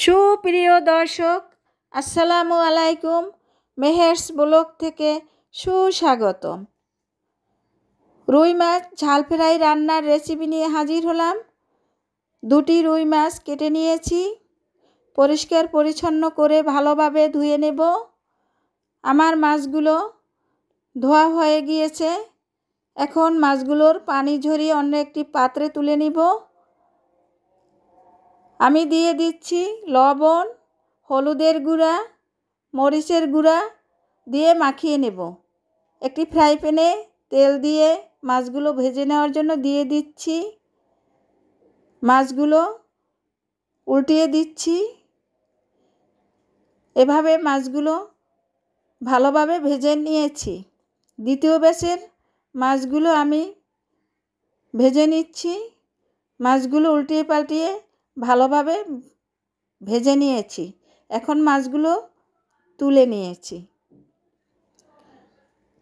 সুপ্রিয় দর্শক, আসসালামু আলাইকুম। মেহেরস ব্লগ থেকে সুস্বাগতম। রুই মাছ ঝাল ফ্রাই রান্নার রেসিপি নিয়ে হাজির হলাম। দুটি রুই মাছ কেটে নিয়েছি, পরিষ্কার পরিচ্ছন্ন করে ভালোভাবে ধুয়ে নেব। আমার মাছগুলো ধোয়া হয়ে গিয়েছে। এখন মাছগুলোর পানি ঝরিয়ে অন্য একটি পাত্রে তুলে নিব। আমি দিয়ে দিচ্ছি লবণ, হলুদের গুঁড়া, মরিচের গুঁড়া দিয়ে মাখিয়ে নেব। একটি ফ্রাই প্যানে তেল দিয়ে মাছগুলো ভেজে নেওয়ার জন্য দিয়ে দিচ্ছি। মাছগুলো উল্টিয়ে দিচ্ছি। এভাবে মাছগুলো ভালোভাবে ভেজে নিয়েছি। দ্বিতীয় ব্যাচের মাছগুলো আমি ভেজে নিচ্ছি। মাছগুলো উল্টিয়ে পাল্টিয়ে ভালোভাবে ভেজে নিয়েছি। এখন মাছগুলো তুলে নিয়েছি।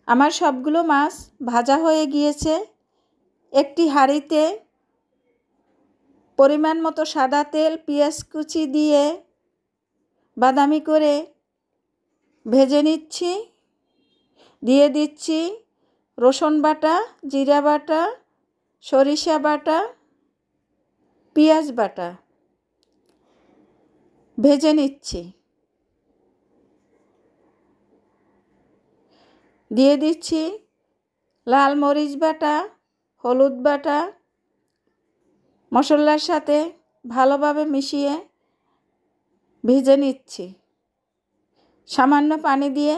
আমার সবগুলো মাছ ভাজা হয়ে গিয়েছে। একটি হাঁড়িতে পরিমাণ মতো সাদা তেল, পেঁয়াজ কুচি দিয়ে বাদামি করে ভেজে নিচ্ছি। দিয়ে দিচ্ছি রসুন বাটা, জিরা বাটা, সরিষা বাটা, পেঁয়াজ বাটা ভেজে নিচ্ছি। দিয়ে দিচ্ছি লাল মরিচ বাটা, হলুদ বাটা। মশলার সাথে ভালোভাবে মিশিয়ে ভেজে নিচ্ছি। সামান্য পানি দিয়ে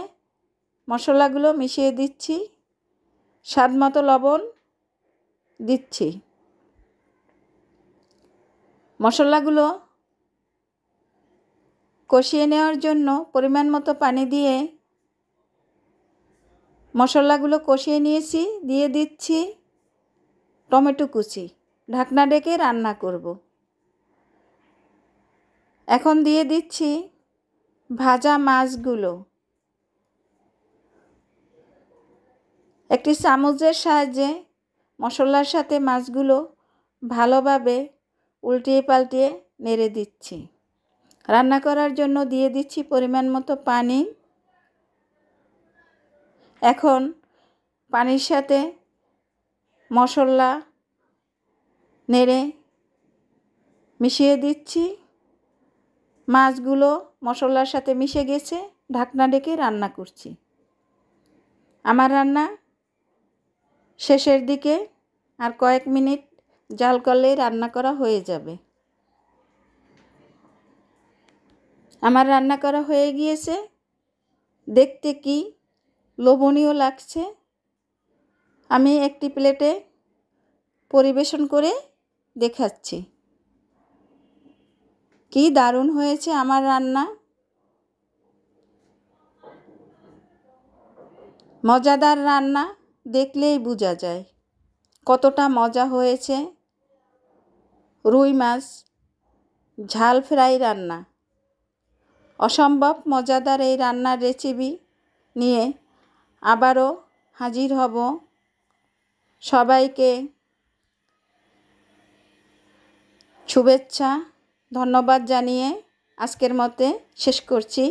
মশলাগুলো মিশিয়ে দিচ্ছি। স্বাদ মতো লবণ দিচ্ছি। মশলাগুলো কষিয়ে নেওয়ার জন্য পরিমাণ মতো পানি দিয়ে মশলাগুলো কষিয়ে নিয়েছি। দিয়ে দিচ্ছি টমেটো কুচি। ঢাকনা ঢেকে রান্না করব। এখন দিয়ে দিচ্ছি ভাজা মাছগুলো। একটি চামচের সাহায্যে মশলার সাথে মাছগুলো ভালোভাবে উল্টিয়ে পাল্টিয়ে নেড়ে দিচ্ছি। রান্না করার জন্য দিয়ে দিচ্ছি পরিমাণ মতো পানি। এখন পানির সাথে মশলা নেড়ে মিশিয়ে দিচ্ছি। মাছগুলো মশলার সাথে মিশে গেছে। ঢাকনা ঢেকে রান্না করছি। আমার রান্না শেষের দিকে, আর কয়েক মিনিট জাল করলেই রান্না করা হয়ে যাবে। আমার রান্না করা হয়ে গিয়েছে। দেখতে কি লোভনীয় লাগছে। আমি একটি প্লেটে পরিবেশন করে দেখাচ্ছি। কি দারুণ হয়েছে আমার রান্না। মজাদার রান্না, দেখলেই বোঝা যায় কতটা মজা হয়েছে। রুই মাছ ঝাল ফ্রাই রান্না। অসম্ভব মজাদার এই রান্নার রেসিপি নিয়ে আবারও হাজির হব। সবাইকে শুভেচ্ছা, ধন্যবাদ জানিয়ে আজকের মতে শেষ করছি।